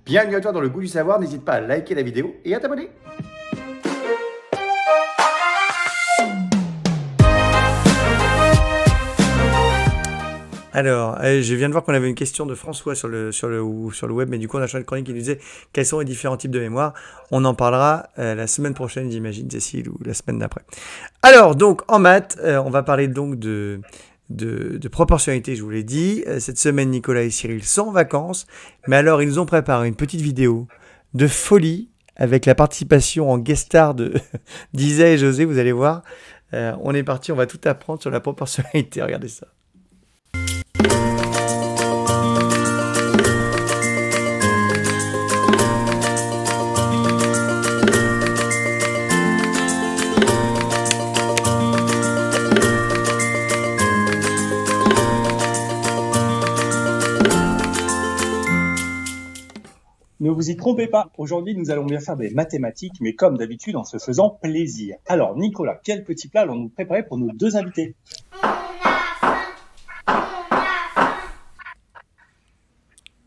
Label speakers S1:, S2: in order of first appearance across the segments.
S1: Bienvenue à toi dans le goût du savoir, n'hésite pas à liker la vidéo et à t'abonner.
S2: Alors, je viens de voir qu'on avait une question de François sur le web, mais du coup on a changé de chronique qui nous disait quels sont les différents types de mémoire. On en parlera la semaine prochaine, j'imagine, Cécile, ou la semaine d'après. Alors, donc, en maths, on va parler donc de proportionnalité, je vous l'ai dit. Cette semaine, Nicolas et Cyril sont en vacances, mais alors ils nous ont préparé une petite vidéo de folie avec la participation en guest star d'Isa et José, vous allez voir. On est parti, on va tout apprendre sur la proportionnalité, regardez ça.
S3: Ne vous y trompez pas, aujourd'hui nous allons bien faire des mathématiques, mais comme d'habitude en se faisant plaisir. Alors Nicolas, quel petit plat allons-nous préparer pour nos deux invités?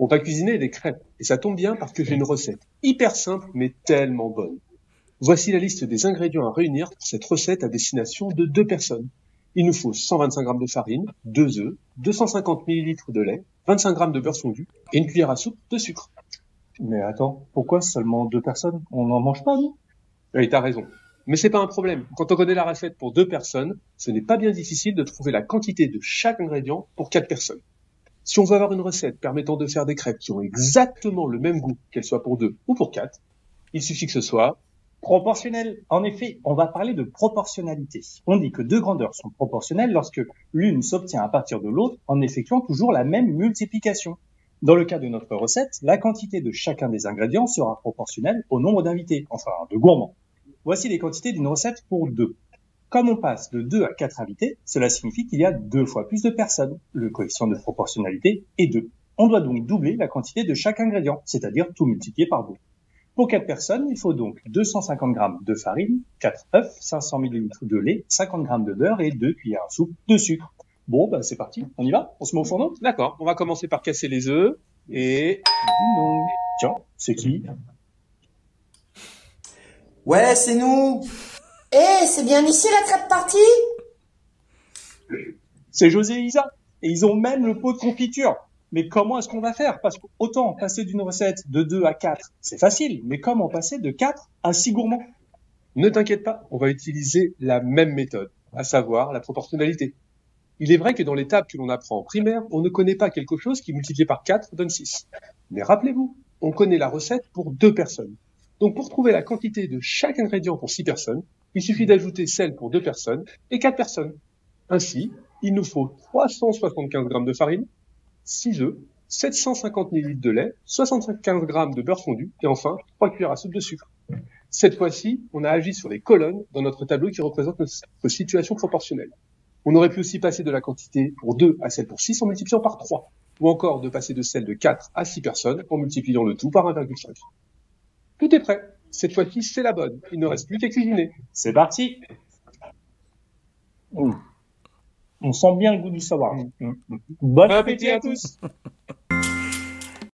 S4: On va cuisiner des crêpes, et ça tombe bien parce que j'ai une recette hyper simple mais tellement bonne. Voici la liste des ingrédients à réunir pour cette recette à destination de 2 personnes. Il nous faut 125 g de farine, 2 œufs, 250 ml de lait, 25 g de beurre fondu et une cuillère à soupe de sucre.
S3: Mais attends, pourquoi seulement 2 personnes? On n'en mange pas, nous?
S4: Oui, t'as raison. Mais c'est pas un problème. Quand on connaît la recette pour 2 personnes, ce n'est pas bien difficile de trouver la quantité de chaque ingrédient pour 4 personnes. Si on veut avoir une recette permettant de faire des crêpes qui ont exactement le même goût, qu'elles soient pour 2 ou pour 4, il suffit que ce soit
S3: proportionnel. En effet, on va parler de proportionnalité. On dit que deux grandeurs sont proportionnelles lorsque l'une s'obtient à partir de l'autre en effectuant toujours la même multiplication. Dans le cas de notre recette, la quantité de chacun des ingrédients sera proportionnelle au nombre d'invités, enfin de gourmands. Voici les quantités d'une recette pour 2. Comme on passe de 2 à 4 invités, cela signifie qu'il y a 2 fois plus de personnes. Le coefficient de proportionnalité est 2. On doit donc doubler la quantité de chaque ingrédient, c'est-à-dire tout multiplier par 2. Pour 4 personnes, il faut donc 250 g de farine, 4 œufs, 500 ml de lait, 50 g de beurre et 2 cuillères à soupe de sucre. Bon, bah c'est parti, on y va? On se met au fourneau?
S4: D'accord, on va commencer par casser les œufs et...
S3: Non. Tiens, c'est qui?
S5: Ouais, c'est nous.
S6: C'est bien ici la crêpe partie?
S3: C'est José et Isa. Et ils ont même le pot de confiture. Mais comment est-ce qu'on va faire? Parce qu'autant passer d'une recette de 2 à 4, c'est facile. Mais comment passer de 4 à 6 gourmands?
S4: Ne t'inquiète pas, on va utiliser la même méthode, à savoir la proportionnalité. Il est vrai que dans les tables que l'on apprend en primaire, on ne connaît pas quelque chose qui multiplié par 4 donne 6. Mais rappelez-vous, on connaît la recette pour 2 personnes. Donc pour trouver la quantité de chaque ingrédient pour 6 personnes, il suffit d'ajouter celle pour 2 personnes et 4 personnes. Ainsi, il nous faut 375 g de farine, 6 œufs, 750 ml de lait, 75 g de beurre fondu et enfin 3 cuillères à soupe de sucre. Cette fois-ci, on a agi sur les colonnes dans notre tableau qui représente notre situation proportionnelle. On aurait pu aussi passer de la quantité pour 2 à celle pour 6 en multipliant par 3, ou encore de passer de celle de 4 à 6 personnes en multipliant le tout par 1,5. Tout est prêt. Cette fois-ci, c'est la bonne. Il ne reste plus qu'à cuisiner.
S3: C'est parti. On sent bien le goût du savoir. Bon appétit à tous.